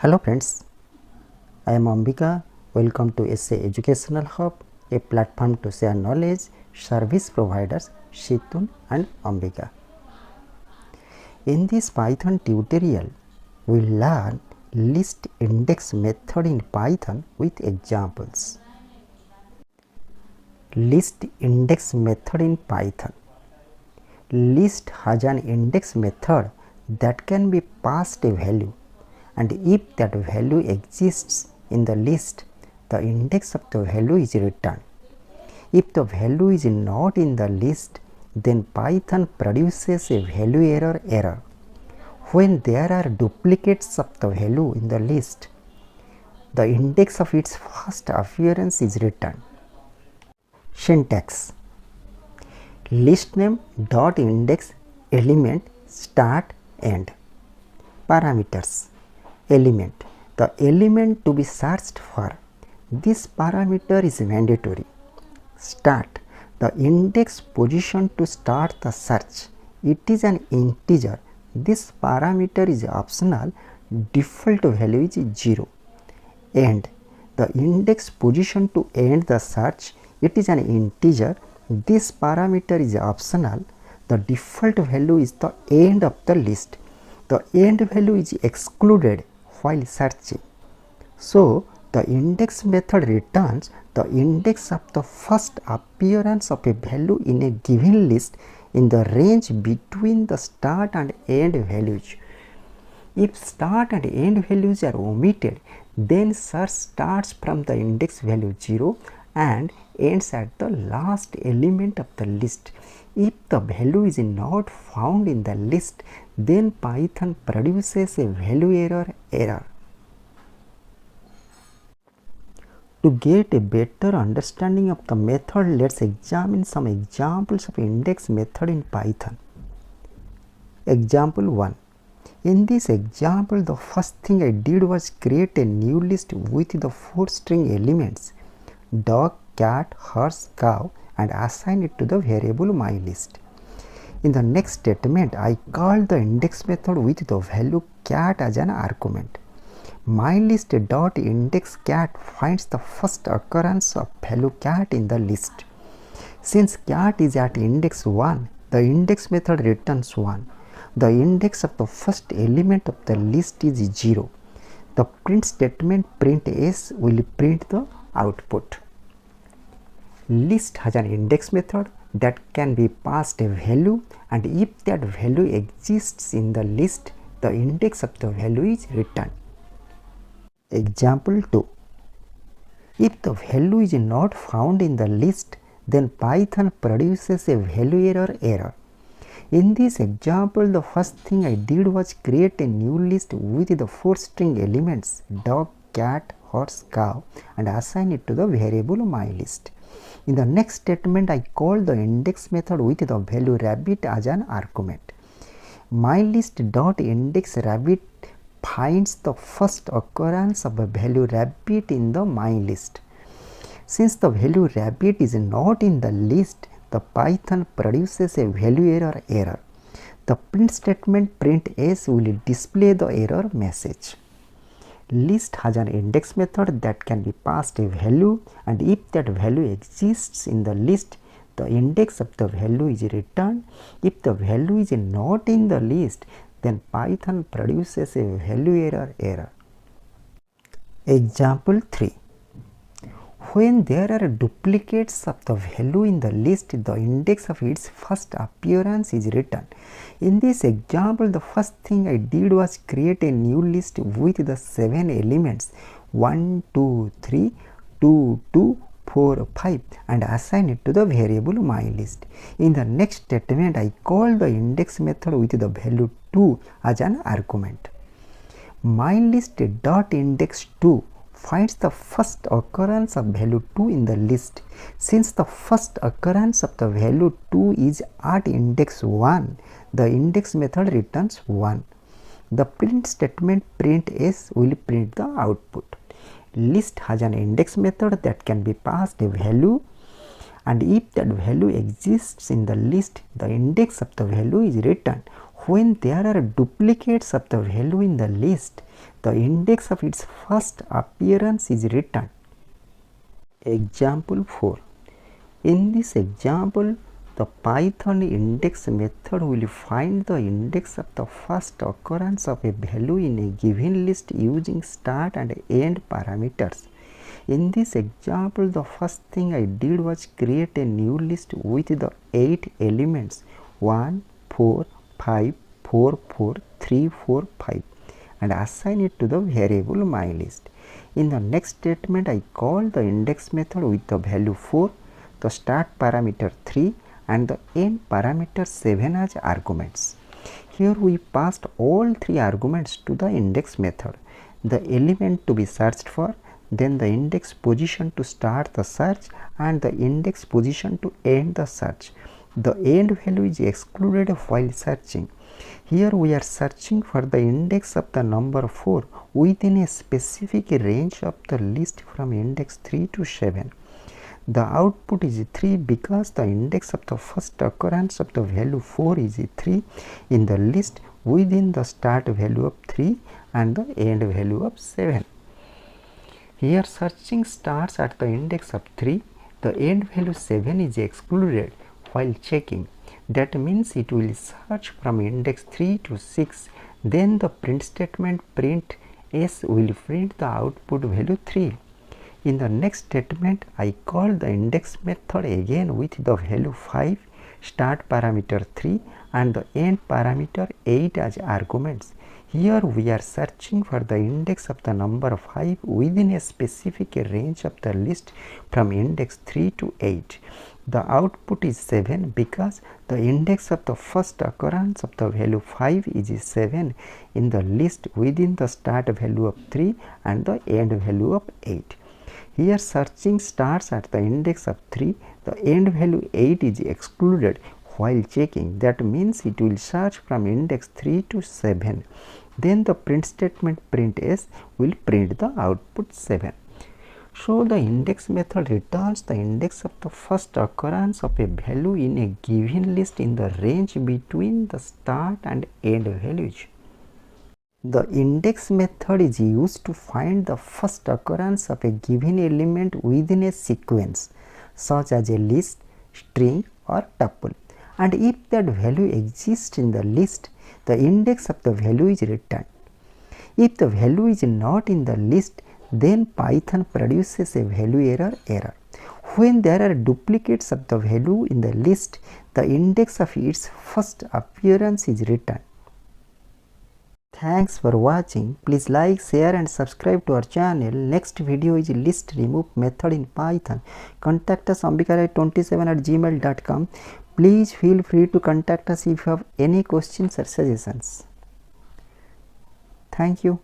Hello friends, I am Ambika. Welcome to SA Educational Hub, a platform to share knowledge, service providers Shitun and Ambika. In this Python tutorial, we learn list index method in Python with examples. List index method in Python. List has an index method that can be passed a value, and if that value exists in the list, the index of the value is returned. If the value is not in the list, then Python produces a ValueError error. When there are duplicates of the value in the list, the index of its first appearance is returned. Syntax: listName.index element start end. Parameters: element, the element to be searched for. This parameter is mandatory. Start, the index position to start the search. It is an integer. This parameter is optional. Default value is 0. End, the index position to end the search. It is an integer. This parameter is optional. The default value is the end of the list. The end value is excluded while searching. So, the index method returns the index of the first appearance of a value in a given list in the range between the start and end values. If start and end values are omitted, then search starts from the index value 0 and ends at the last element of the list. If the value is not found in the list, then Python produces a ValueError error. To get a better understanding of the method, let's examine some examples of index method in Python. Example 1. In this example, the first thing I did was create a new list with the 4 string elements dog, cat, horse, cow, and assign it to the variable myList. In the next statement, I called the index method with the value cat as an argument. myList.index cat finds the first occurrence of value cat in the list. Since cat is at index 1, the index method returns 1. The index of the first element of the list is 0. The print statement print s will print the output. List has an index method that can be passed a value, and if that value exists in the list, the index of the value is returned. Example 2. If the value is not found in the list, then Python produces a ValueError error. In this example, the first thing I did was create a new list with the 4 string elements dog, cat, horse, cow, and assign it to the variable myList. In the next statement, I called the index method with the value rabbit as an argument. myList.index rabbit finds the first occurrence of a value rabbit in the myList. Since the value rabbit is not in the list, the Python produces a ValueError error. The print statement print s will display the error message. List has an index method that can be passed a value, and if that value exists in the list, the index of the value is returned. If the value is not in the list, then Python produces a ValueError error. Example 3. When there are duplicates of the value in the list, the index of its first appearance is returned. In this example, the first thing I did was create a new list with the 7 elements 1, 2, 3, 2, 2, 4, 5 and assign it to the variable myList. In the next statement, I call the index method with the value 2 as an argument. myList.index2 finds the first occurrence of value 2 in the list. Since the first occurrence of the value 2 is at index 1, the index method returns 1. The print statement print s will print the output. List has an index method that can be passed a value, and if that value exists in the list, the index of the value is returned. When there are duplicates of the value in the list, the index of its first appearance is returned. Example 4. In this example, the Python index method will find the index of the first occurrence of a value in a given list using start and end parameters. In this example, the first thing I did was create a new list with the 8 elements 1, 4, 5, 4, 4, 3, 4, 5 and assign it to the variable myList. In the next statement, I call the index method with the value 4, the start parameter 3 and the end parameter 7 as arguments. Here we passed all 3 arguments to the index method. The element to be searched for, then the index position to start the search and the index position to end the search. The end value is excluded while searching. Here we are searching for the index of the number 4 within a specific range of the list from index 3 to 7. The output is 3 because the index of the first occurrence of the value 4 is 3 in the list within the start value of 3 and the end value of 7. Here searching starts at the index of 3, the end value 7 is excluded while checking. That means it will search from index 3 to 6. Then the print statement print s will print the output value 3. In the next statement, I call the index method again with the value 5, start parameter 3 and the end parameter 8 as arguments. Here we are searching for the index of the number 5 within a specific range of the list from index 3 to 8. The output is 7 because the index of the first occurrence of the value 5 is 7 in the list within the start value of 3 and the end value of 8. Here searching starts at the index of 3, the end value 8 is excluded while checking. That means it will search from index 3 to 7. Then the print statement print s will print the output 7. So the index method returns the index of the first occurrence of a value in a given list in the range between the start and end values. The index method is used to find the first occurrence of a given element within a sequence, such as a list, string or tuple. And if that value exists in the list, the index of the value is returned. If the value is not in the list, then Python produces a ValueError. When there are duplicates of the value in the list, the index of its first appearance is returned. Thanks for watching. Please like, share and subscribe to our channel. Next video is list remove method in Python. Contact us ambikarai27@gmail.com. Please feel free to contact us if you have any questions or suggestions. Thank you.